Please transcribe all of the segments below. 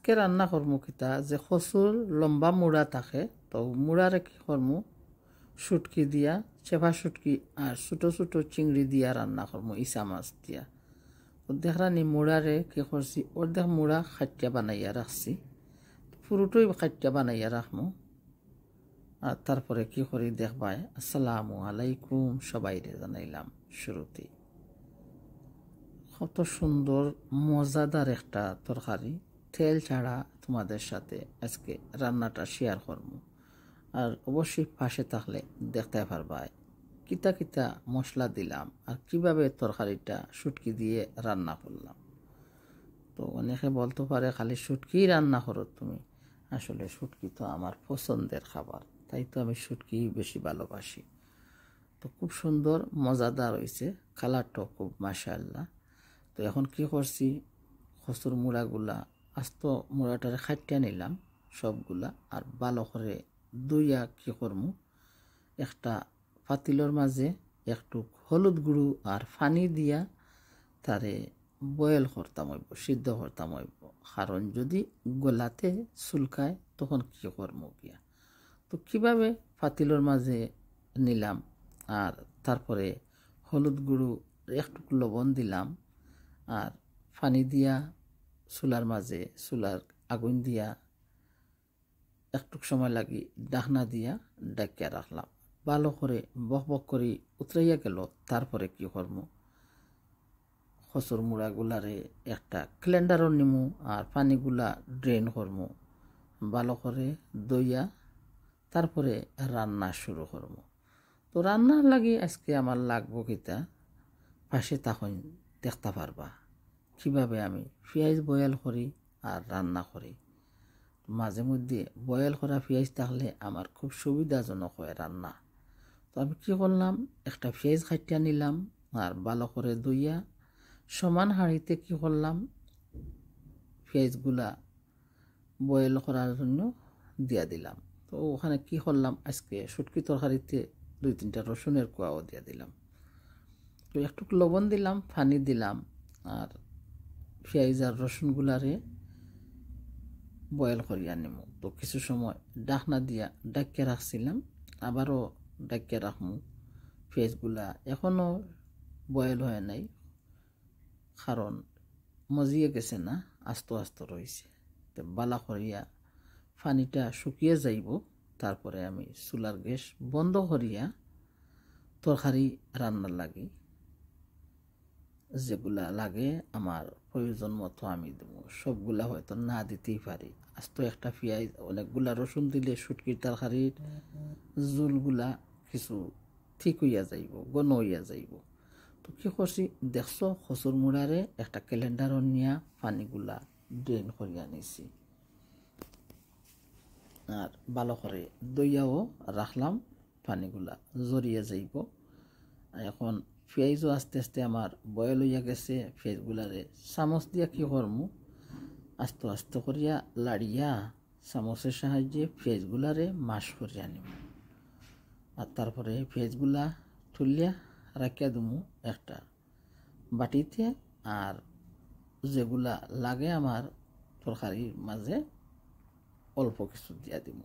আজকে রান্না করমু কিতা যে কচুর লম্বা মুড়া থাকে তো মুড়ারে কি করমু শুটকি দিয়া চেপা শুটকি আর ছোটো ছোটো চিংড়ি দিয়া রান্না করমু ইসা মাছ দিয়া। দেখরানি মুড়ারে কি করছি অর্ধেক মুড়া খাটিয়া বানাইয়া রাখছি, পুরোটাই খাটিয়া বানাইয়া রাখমু। আর তারপরে কি করি দেখবাই। আসসালামু আলাইকুম সবাইরে জানাইলাম শুরুতেই। কত সুন্দর মজাদার একটা তরকারি, তেল ছাড়া তোমাদের সাথে আজকে রান্নাটা শেয়ার করবো। আর অবশ্যই পাশে থাকলে দেখতে পারবাই কিতা কিতা মশলা দিলাম আর কিভাবে তরকারিটা শুটকি দিয়ে রান্না করলাম। তো অনেকে বলতে পারে খালি শুটকি রান্না করো তুমি, আসলে শুটকি তো আমার পছন্দের খাবার, তাই তো আমি শুটকি বেশি ভালোবাসি। তো খুব সুন্দর মজাদার হয়েছে, কালারটাও খুব মাশাআল্লাহ। তো এখন কি করছি কচুর মুড়াগুলা আস্ত মুড়াটারে খাটিয়া নিলাম সবগুলা, আর ভালো করে দুইয়া কি করমু একটা পাতিলর মাঝে একটু হলুদ গুঁড়ো আর পানি দিয়া তারে বয়েল করতাম হইব, সিদ্ধ করতাম হইব। কারণ যদি গলাতে চুলকায় তখন কি করমু গিয়া। তো কিভাবে পাতিলর মাঝে নিলাম আর তারপরে হলুদ গুঁড়ো একটু লবণ দিলাম আর পানি দিয়া চুলার মাঝে চুলার আগুন দিয়া একটু সময় লাগি ডাকনা দিয়া ডাকিয়া রাখলাম। ভালো করে বক বক করে উতরাইয়া গেল। তারপরে কি করমু কচুর মুড়াগুলারে একটা ক্লেন্ডারও নিমু আর পানিগুলা ড্রেন করমু, ভালো করে দইয়া তারপরে রান্না শুরু করমু। তো রান্নার লাগি আজকে আমার লাগবো কিতা পাশে তখন দেখতে পারবা কিভাবে আমি পেঁয়াজ বয়েল করি আর রান্না করি। মাঝে মধ্যে বয়েল করা পেঁয়াজ থাকলে আমার খুব সুবিধাজনক হয় রান্না। তো আমি কী করলাম একটা পেঁয়াজ কাটিয়া নিলাম আর ভালো করে ধুইয়া সমান হাঁড়িতে কী করলাম পেঁয়াজগুলা বয়েল করার জন্য দিয়া দিলাম। তো ওখানে কি করলাম আজকে শুটকি তরকারিতে 2-3টা রসুনের কোয়াও দিয়া দিলাম। তো একটু লবণ দিলাম, পানি দিলাম আর পেঁয়াজ আর রসুনগুলারে বয়েল করিয়া নিব। তো কিছু সময় ডাকনা দিয়া ডাকিয়ে রাখছিলাম, আবারও ডাকিয়ে রাখমু। পেঁয়াজগুলা এখনও বয়েল হয় নাই, কারণ মজিয়ে গেছে না, আস্ত আস্ত রয়েছে। তো বালা করিয়া পানিটা শুকিয়ে যাইব। তারপরে আমি চুলার গ্যাস বন্ধ করিয়া তরকারি রান্নার লাগি যেগুলা লাগে আমার প্রয়োজন মতো আমি দেবো। সবগুলা হয়তো না দিতেই পারি। আস্ত একটা পেঁয়াজ অনেকগুলা রসুন দিলে শুটকির তরকারির জোলগুলা কিছু ঠিক হইয়া যাইব, ঘন হইয়া যাইব। তো কি করছি দেখছো কচুর মুড়ারে একটা ক্যালেন্ডারও নিয়া পানিগুলা ড্রেন করিয়া নিছি আর ভালো করে দইয়াও রাখলাম, পানিগুলা জড়িয়ে যাইব। এখন পেঁয়াজও আস্তে আস্তে আমার বয়েল হইয়া গেছে। পেঁয়াজগুলারে চামচ দিয়া কি করমু আস্তে আস্তে করিয়া লাড়িয়া চামচের সাহায্যে পেঁয়াজগুলারে মাশ করিয়া নিব। আর তারপরে পেঁয়াজগুলা তুলিয়া রাখিয়া দিমু একটা বাটিতে, আর যেগুলা লাগে আমার তরকারির মাঝে অল্প কিছু দিয়া দিব।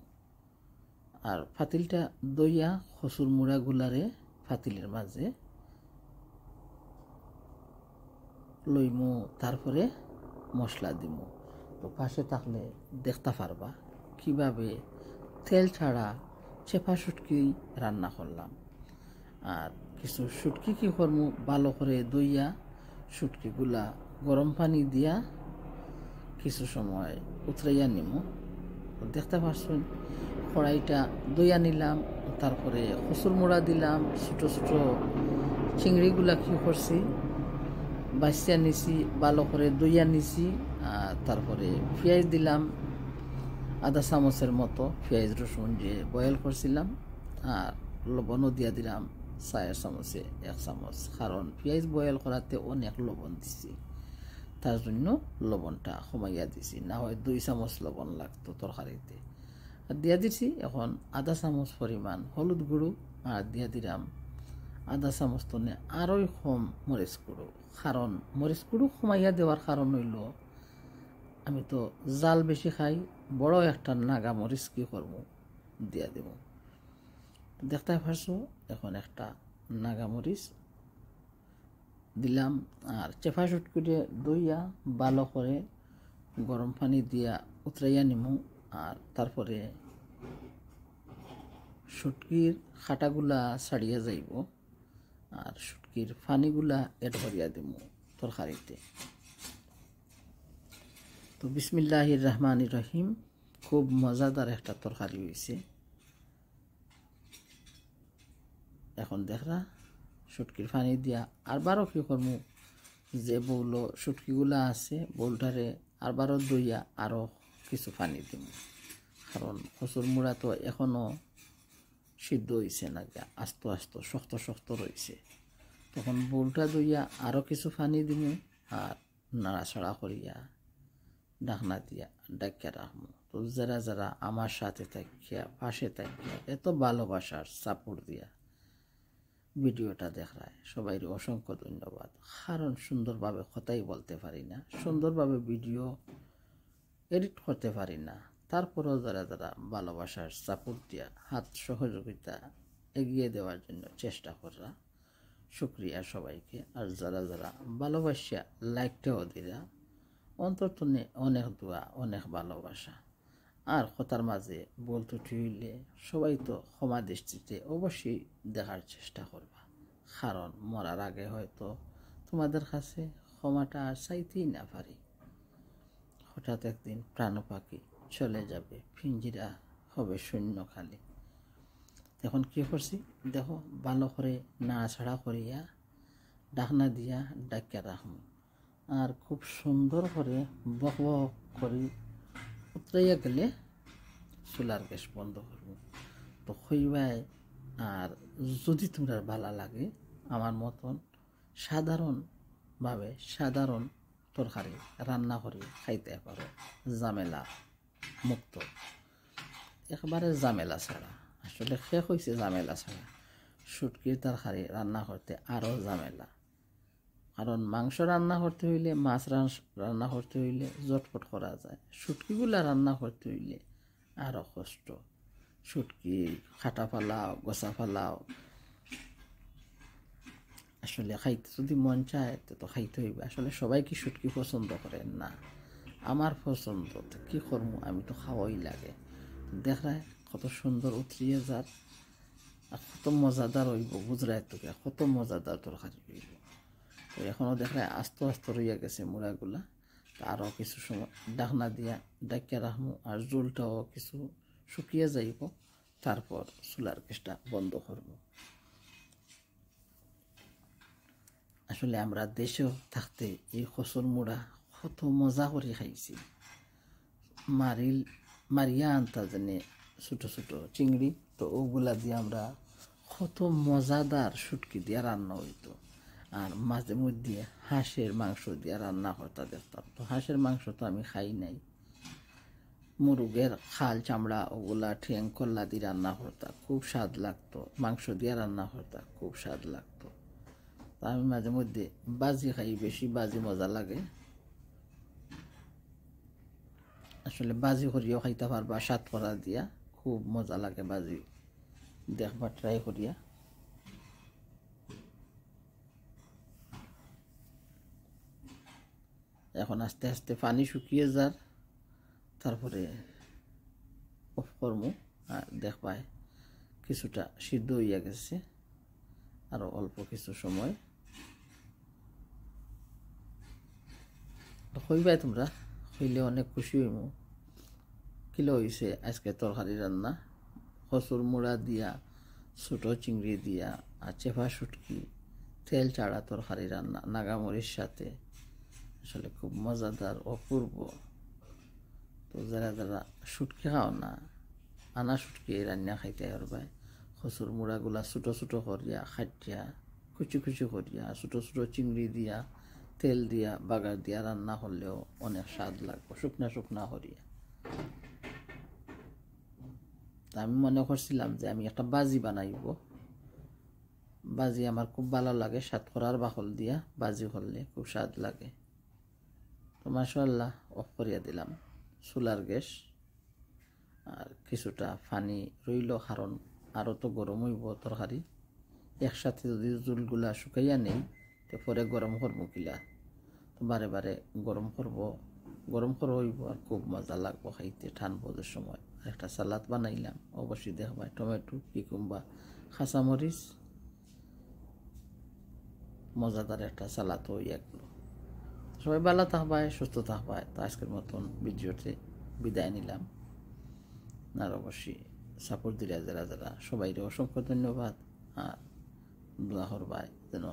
আর ফাতিলটা দইয়া কচুর মুড়াগুলারে ফাতিলের মাঝে লইমু, তারপরে মশলা দিমু। তো পাশে থাকলে দেখতে পারবা কিভাবে তেল ছাড়া চেপা শুটকি রান্না করলাম। আর কিছু শুটকি কি করমু ভালো করে দইয়া শুটকিগুলা গরম পানি দিয়া কিছু সময় উতরাইয়া নিমু। দেখতে পারছেন কড়াইটা দইয়া নিলাম, তারপরে কচুর মুড়া দিলাম, ছোটো ছোটো চিংড়িগুলা কি করছি বাছিয়া নিছি, ভালো করে দইয়া নিছি। আর তারপরে পেঁয়াজ দিলাম আধা চামচের মতো, পেঁয়াজ রসুন যে বয়েল করছিলাম। আর লবণও দিয়া দিলাম 4 চামচে 1 চামচ, কারণ পেঁয়াজ বয়েল করাতে অনেক লবণ দিছি, তার জন্য লবণটা কমাইয়া দিছি, না হয় 2 চামচ লবণ লাগতো তরকারিতে। আর দিয়া দিছি এখন আধা চামচ পরিমাণ হলুদ গুঁড়ো, আর দিয়া দিলাম আধা চামচ তনে আরোই কম মরিচ গুঁড়ো। কারণ মরিচ গুঁড়ো কমাইয়া দেওয়ার কারণ হইল আমি তো জাল বেশি খাই, বড় একটা নাগামরিচ কি করব দিয়া দেব। দেখতে পারছো, এখন একটা নাগামরিচ দিলাম। আর চেপা শুটকিটা দইয়া ভালো করে গরম পানি দিয়া উতরাইয়া নিমু। আর তারপরে শুটকির খাটাগুলা ছাড়িয়া যাইব, আর শুটকির পানিগুলা এড করিয়া দিব তরকারিতে। তো বিসমিল্লাহির রহমানির রহিম, খুব মজাদার একটা তরকারি হয়েছে। এখন দেখরা শুটকির পানি দিয়া আরবারও কি করবো, যে বউল শুটকিগুলা আছে বউলটারে আরবারও দইয়া আরও কিছু পানি দিব, কারণ কচুর মুড়া তো এখনও সিদ্ধ হয়েছে না, আস্ত আস্ত শক্ত শক্ত রয়েছে। তখন বউলটা দইয়া আরও কিছু পানি দিব, আর নাড়াছাড়া করিয়া ঢাকনা দিয়া ডাকিয়া রাখবো। তো যারা যারা আমার সাথে থাকিয়া পাশে থাকিয়া এত ভালোবাসার সাপোর্ট দিয়া ভিডিওটা দেখায় সবাই অসংখ্য ধন্যবাদ। কারণ সুন্দরভাবে কথাই বলতে পারি না, সুন্দরভাবে ভিডিও এডিট করতে পারি না, তারপরেও যারা যারা ভালোবাসার সাপোর্ট দিয়া হাত সহযোগিতা এগিয়ে দেওয়ার জন্য চেষ্টা করা, শুক্রিয়া সবাইকে। আর যারা যারা ভালোবাসা লাইকটাও দিরা, অন্তত অনেক দোয়া, অনেক ভালোবাসা। আর কথার মাঝে বলতে হইলে সবাই তো ক্ষমা দৃষ্টিতে অবশ্যই দেখার চেষ্টা করবা, কারণ মরার আগে হয়তো তোমাদের কাছে ক্ষমাটা আর চাইতেই না পারি। হঠাৎ একদিন প্রাণ পাখি চলে যাবে, পিঞ্জিরা হবে শূন্য খালি। এখন কি করছি দেখো, ভালো করে নাড়াছাড়া করিয়া ঢাকনা দিয়া ডাকিয়া রাখবো। আর খুব সুন্দর করে বক বক করে উতরাইয়া গেলে চুলার গ্যাস বন্ধ করবো। তো হইবাই। আর যদি তোমরা ভালো লাগে আমার মতন সাধারণ তরকারি রান্না করে খাইতে পারো, ঝামেলা মুক্ত, একেবারে ঝামেলা ছাড়া। আসলে শেষ হয়েছে ঝামেলা ছাড়া। শুটকির তরকারি রান্না করতে আরও ঝামেলা, কারণ মাংস রান্না করতে হইলে, মাছ রান্না করতে হইলে জটপট করা যায়, শুটকিগুলা রান্না করতে হইলে আরও কষ্ট। শুটকি কাটা ফালাও, গোসা ফালাও, আসলে খাইতে যদি মন চায় তো খাইতে হইবে। আসলে সবাই কি শুটকি পছন্দ করেন না, আমার পছন্দ, তো কী করবো, আমি তো খাওয়াই লাগে। দেখায় কত সুন্দর উতরিয়ে যার, আর কত মজাদার হইব গুজরাট থেকে, কত মজাদার তরকারি হইব। তো এখনও দেখায় আস্তে আস্তে রইয়া গেছে মুড়াগুলা। আরও কিছু সময় ঢাকনা দিয়া ডাকিয়া রাখবো, আর জোলটাও কিছু শুকিয়ে যাইব, তারপর চুলার গ্যাসটা বন্ধ করব। আসলে আমরা দেশেও থাকতে এই কচুর মুড়া কত মজা করে খাইছি। মারিয়া আনতা জানে ছোটো ছোটো চিংড়ি, তো ওগুলা দিয়ে আমরা কত মজাদার শুটকি দিয়ে রান্না হইতো। আর মাঝে মধ্যে হাঁসের মাংস দিয়ে রান্না করতে দেখতাম। তো হাঁসের মাংস তো আমি খাই নাই, মুরগের খাল চামড়া ওগুলা ঠ্যাং কল্লা দিয়ে রান্না করতাম, খুব স্বাদ লাগতো। মাংস দিয়ে রান্না করতাম, খুব স্বাদ লাগতো। তা আমি মাঝে মধ্যে বাজি খাই, বেশি বাজি মজা লাগে। আসলে বাজি করিয়াও খাইতে পারবা, স্বাদ করা দিয়া খুব মজা লাগে বাজি, দেখবা ট্রাই করিয়া। এখন আস্তে আস্তে পানি শুকিয়ে যার, তারপরে অফ করমু। আর দেখবাই কিছুটা সিদ্ধ হইয়া গেছে, আরও অল্প কিছু সময় হইবাই। তোমরা হইলে অনেক খুশি হইমু। কিলো হয়েছে আজকে তরকারি রান্না, কচুর মুড়া দিয়া, ছোটো চিংড়ি দিয়া, আর চেপা শুটকি, তেল চাড়া তরকারি রান্না নাগামরির সাথে, আসলে খুব মজাদার, অপূর্ব। তো যারা যারা শুটকি খাও না, আনা শুটকি রান্না খাইতে পারবাই। কচুর মুড়াগুলা ছোটো ছোটো করিয়া খাটিয়া কুচি কুচি করিয়া, ছোটো ছোটো চিংড়ি দিয়া, তেল দিয়া, বাগার দিয়া রান্না করলেও অনেক স্বাদ লাগবে, শুকনা শুকনা করিয়া। তা আমি মনে করছিলাম যে আমি একটা বাজি বানাইব। বাজি আমার খুব ভালো লাগে, সাতকরার বাকল দিয়া বাজি করলে খুব স্বাদ লাগে। তো তো মাশাআল্লাহ অফ করিয়া দিলাম চুলার গ্যাস। আর কিছুটা পানি রইল, কারণ আরও তো গরম হইব তরকারি। একসাথে যদি জুলগুলা শুকাইয়া নেই তো পরে গরম করবো কিলা, তো বারে বারে গরম করে হইব আর খুব মজা লাগবো খাইতে ঠান্ডার সময়। আর একটা সালাদ বানাইলাম, অবশ্যই দেখবাই, টমেটো, কিকুম্বা, কাঁচামরিচ, মজাদার একটা সালাদ হই এগুলো। সবাই ভালো থাকবায়, সুস্থ থাকবায়। তো আজকের মতন ভিডিওতে বিদায় নিলাম। আর অবশ্যই সাপোর্ট দিলে যারা যারা সবাইকে অসংখ্য ধন্যবাদ। আর দোয়া করবায় যেন